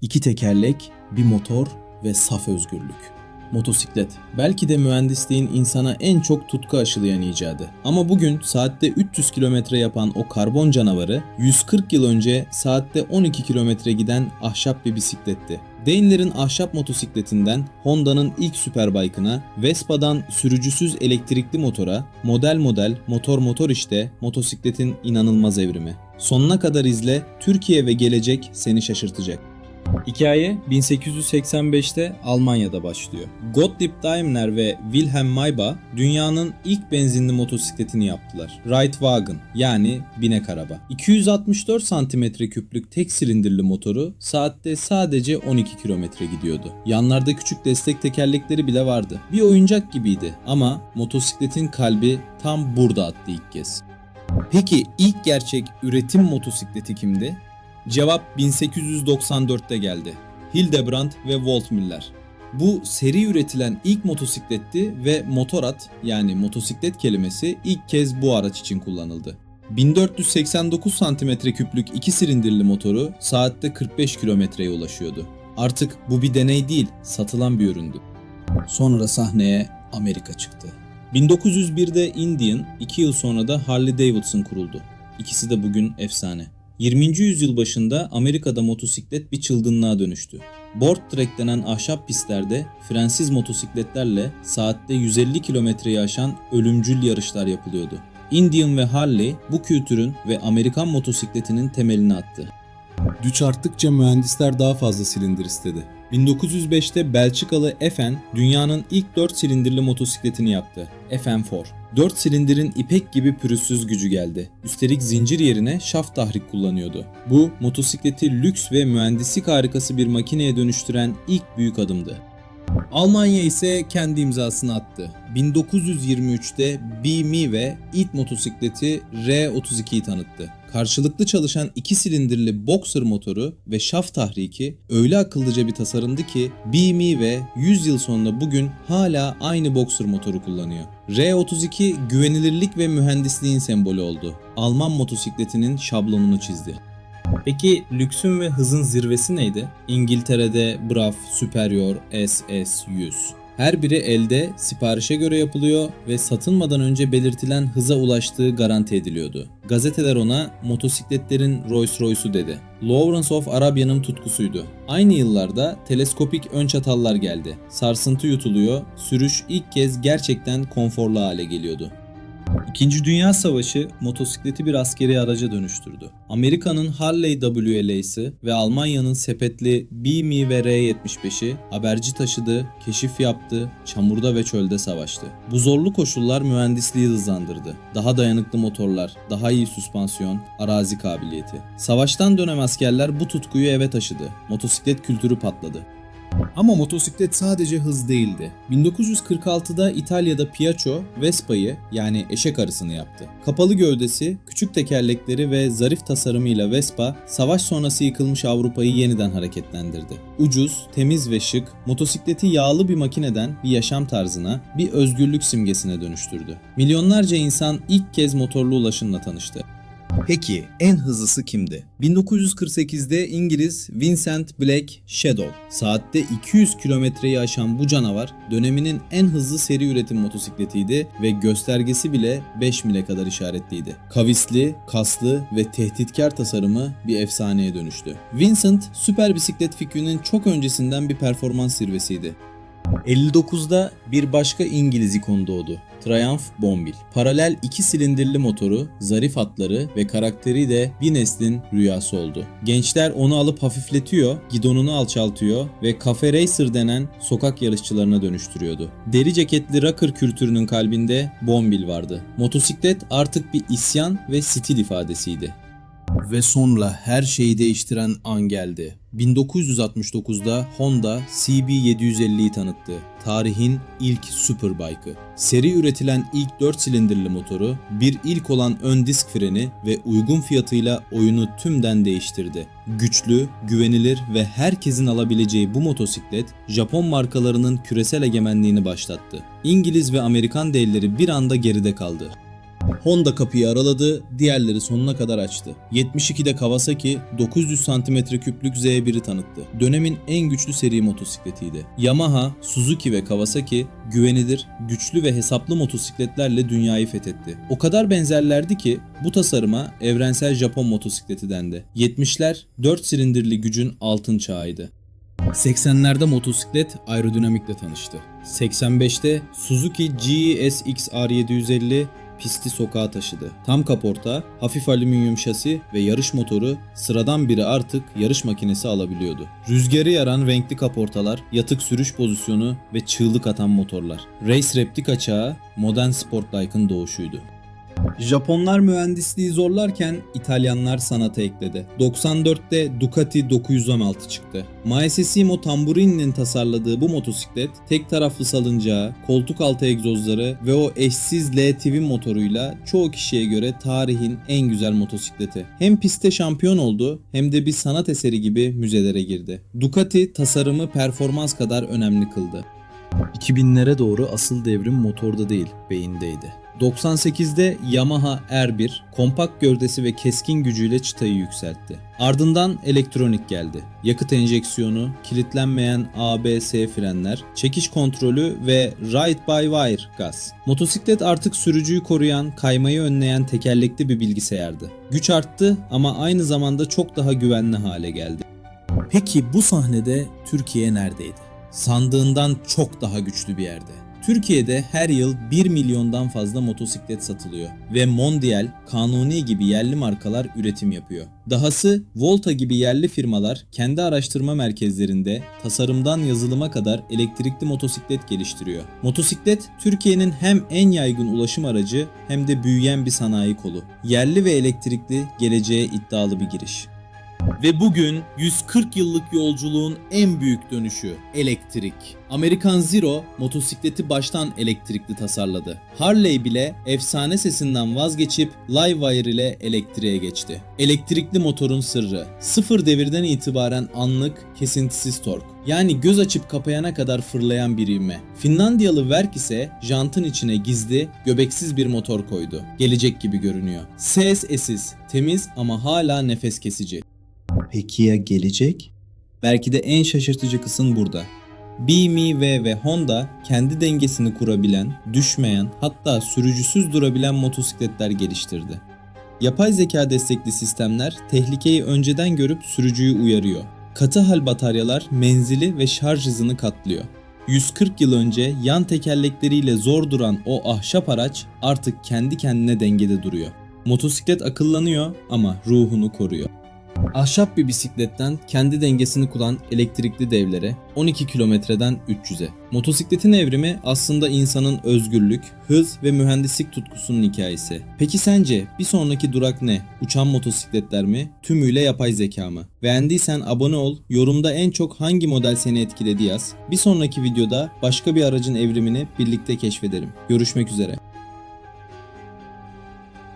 İki tekerlek, bir motor ve saf özgürlük. Motosiklet, belki de mühendisliğin insana en çok tutku aşılayan icadı. Ama bugün saatte 300 kilometre yapan o karbon canavarı 140 yıl önce saatte 12 kilometre giden ahşap bir bisikletti. Daimler'in ahşap motosikletinden Honda'nın ilk Superbike'ına, Vespa'dan sürücüsüz elektrikli motora, model model motor işte motosikletin inanılmaz evrimi. Sonuna kadar izle, Türkiye ve gelecek seni şaşırtacak. Hikaye 1885'te Almanya'da başlıyor. Gottlieb Daimler ve Wilhelm Maybach dünyanın ilk benzinli motosikletini yaptılar. Reitwagen yani binek araba. 264 cm3'lük tek silindirli motoru saatte sadece 12 km gidiyordu. Yanlarda küçük destek tekerlekleri bile vardı. Bir oyuncak gibiydi ama motosikletin kalbi tam burada attı ilk kez. Peki ilk gerçek üretim motosikleti kimdi? Cevap 1894'te geldi. Hildebrand ve Wolfmüller. Bu seri üretilen ilk motosikletti ve motorat yani motosiklet kelimesi ilk kez bu araç için kullanıldı. 1489 cm3'lük iki silindirli motoru saatte 45 kilometreye ulaşıyordu. Artık bu bir deney değil, satılan bir üründü. Sonra sahneye Amerika çıktı. 1901'de Indian, 2 yıl sonra da Harley Davidson kuruldu. İkisi de bugün efsane. 20. yüzyıl başında Amerika'da motosiklet bir çılgınlığa dönüştü. Board track denen ahşap pistlerde frensiz motosikletlerle saatte 150 kilometreyi aşan ölümcül yarışlar yapılıyordu. Indian ve Harley bu kültürün ve Amerikan motosikletinin temelini attı. Güç arttıkça mühendisler daha fazla silindir istedi. 1905'te Belçikalı FN dünyanın ilk 4 silindirli motosikletini yaptı. FN4. 4 silindirin ipek gibi pürüzsüz gücü geldi. Üstelik zincir yerine şaft tahrik kullanıyordu. Bu motosikleti lüks ve mühendislik harikası bir makineye dönüştüren ilk büyük adımdı. Almanya ise kendi imzasını attı. 1923'te BMW ve ilk motosikleti R32'yi tanıttı. Karşılıklı çalışan iki silindirli boxer motoru ve şaft tahriki öyle akıllıca bir tasarımdı ki BMW 100 yıl sonra bugün hala aynı boxer motoru kullanıyor. R32 güvenilirlik ve mühendisliğin sembolü oldu. Alman motosikletinin şablonunu çizdi. Peki lüksün ve hızın zirvesi neydi? İngiltere'de Brav Superior SS100. Her biri elde, siparişe göre yapılıyor ve satılmadan önce belirtilen hıza ulaştığı garanti ediliyordu. Gazeteler ona motosikletlerin Rolls Royce'u dedi. Lawrence of Arabia'nın tutkusuydu. Aynı yıllarda teleskopik ön çatallar geldi. Sarsıntı yutuluyor, sürüş ilk kez gerçekten konforlu hale geliyordu. İkinci Dünya Savaşı motosikleti bir askeri araca dönüştürdü. Amerika'nın Harley WLA'si ve Almanya'nın sepetli BMW R75'i haberci taşıdı, keşif yaptı, çamurda ve çölde savaştı. Bu zorlu koşullar mühendisliği hızlandırdı. Daha dayanıklı motorlar, daha iyi süspansiyon, arazi kabiliyeti. Savaştan dönen askerler bu tutkuyu eve taşıdı. Motosiklet kültürü patladı. Ama motosiklet sadece hız değildi. 1946'da İtalya'da Piaggio, Vespa'yı yani eşek arısını yaptı. Kapalı gövdesi, küçük tekerlekleri ve zarif tasarımıyla Vespa, savaş sonrası yıkılmış Avrupa'yı yeniden hareketlendirdi. Ucuz, temiz ve şık, motosikleti yağlı bir makineden bir yaşam tarzına, bir özgürlük simgesine dönüştürdü. Milyonlarca insan ilk kez motorlu ulaşımla tanıştı. Peki en hızlısı kimdi? 1948'de İngiliz Vincent Black Shadow. Saatte 200 kilometreyi aşan bu canavar döneminin en hızlı seri üretim motosikletiydi ve göstergesi bile 5 mile kadar işaretliydi. Kavisli, kaslı ve tehditkar tasarımı bir efsaneye dönüştü. Vincent, süper bisiklet fikrinin çok öncesinden bir performans zirvesiydi. 59'da bir başka İngiliz ikonu doğdu. Triumph Bonville. Paralel iki silindirli motoru, zarif hatları ve karakteri de bir neslin rüyası oldu. Gençler onu alıp hafifletiyor, gidonunu alçaltıyor ve Cafe Racer denen sokak yarışçılarına dönüştürüyordu. Deri ceketli rocker kültürünün kalbinde Bonville vardı. Motosiklet artık bir isyan ve stil ifadesiydi. Ve sonra her şeyi değiştiren an geldi. 1969'da Honda CB750'yi tanıttı. Tarihin ilk Superbike'ı. Seri üretilen ilk 4 silindirli motoru, bir ilk olan ön disk freni ve uygun fiyatıyla oyunu tümden değiştirdi. Güçlü, güvenilir ve herkesin alabileceği bu motosiklet, Japon markalarının küresel egemenliğini başlattı. İngiliz ve Amerikan devleri bir anda geride kaldı. Honda kapıyı araladı, diğerleri sonuna kadar açtı. 72'de Kawasaki 900 cm3'lük Z1'i tanıttı. Dönemin en güçlü seri motosikletiydi. Yamaha, Suzuki ve Kawasaki güvenilir, güçlü ve hesaplı motosikletlerle dünyayı fethetti. O kadar benzerlerdi ki bu tasarıma evrensel Japon motosikleti dendi. 70'ler 4 silindirli gücün altın çağıydı. 80'lerde motosiklet aerodinamikle tanıştı. 85'te Suzuki GSX R750 pisti sokağa taşıdı. Tam kaporta, hafif alüminyum şasi ve yarış motoru sıradan biri artık yarış makinesi alabiliyordu. Rüzgarı yaran renkli kaportalar, yatık sürüş pozisyonu ve çığlık atan motorlar. Race replika çağı modern Sportbike'ın doğuşuydu. Japonlar mühendisliği zorlarken İtalyanlar sanatı ekledi. 94'te Ducati 916 çıktı. Maessimo Tamburini'nin tasarladığı bu motosiklet tek taraflı salıncağı, koltuk altı egzozları ve o eşsiz L-twin motoruyla çoğu kişiye göre tarihin en güzel motosikleti. Hem pistte şampiyon oldu hem de bir sanat eseri gibi müzelere girdi. Ducati tasarımı performans kadar önemli kıldı. 2000'lere doğru asıl devrim motorda değil, beyindeydi. 98'de Yamaha R1 kompakt gövdesi ve keskin gücüyle çıtayı yükseltti. Ardından elektronik geldi. Yakıt enjeksiyonu, kilitlenmeyen ABS frenler, çekiş kontrolü ve ride-by-wire gaz. Motosiklet artık sürücüyü koruyan, kaymayı önleyen tekerlekli bir bilgisayardı. Güç arttı ama aynı zamanda çok daha güvenli hale geldi. Peki bu sahnede Türkiye neredeydi? Sandığından çok daha güçlü bir yerde. Türkiye'de her yıl 1 milyondan fazla motosiklet satılıyor ve Mondial, Kanuni gibi yerli markalar üretim yapıyor. Dahası Volta gibi yerli firmalar kendi araştırma merkezlerinde tasarımdan yazılıma kadar elektrikli motosiklet geliştiriyor. Motosiklet Türkiye'nin hem en yaygın ulaşım aracı hem de büyüyen bir sanayi kolu. Yerli ve elektrikli, geleceğe iddialı bir giriş. Ve bugün 140 yıllık yolculuğun en büyük dönüşü elektrik. American Zero motosikleti baştan elektrikli tasarladı. Harley bile efsane sesinden vazgeçip Livewire ile elektriğe geçti. Elektrikli motorun sırrı: sıfır devirden itibaren anlık, kesintisiz tork. Yani göz açıp kapayana kadar fırlayan bir ivme. Finlandiyalı Verk ise jantın içine gizli, göbeksiz bir motor koydu. Gelecek gibi görünüyor. Sessiz, temiz ama hala nefes kesici. Peki ya gelecek? Belki de en şaşırtıcı kısım burada. BMW ve Honda kendi dengesini kurabilen, düşmeyen, hatta sürücüsüz durabilen motosikletler geliştirdi. Yapay zeka destekli sistemler tehlikeyi önceden görüp sürücüyü uyarıyor. Katı hal bataryalar menzili ve şarj hızını katlıyor. 140 yıl önce yan tekerlekleriyle zor duran o ahşap araç artık kendi kendine dengede duruyor. Motosiklet akıllanıyor ama ruhunu koruyor. Ahşap bir bisikletten kendi dengesini kuran elektrikli devlere, 12 kilometreden 300'e. Motosikletin evrimi aslında insanın özgürlük, hız ve mühendislik tutkusunun hikayesi. Peki sence bir sonraki durak ne? Uçan motosikletler mi? Tümüyle yapay zeka mı? Beğendiysen abone ol, yorumda en çok hangi model seni etkiledi yaz. Bir sonraki videoda başka bir aracın evrimini birlikte keşfedelim. Görüşmek üzere.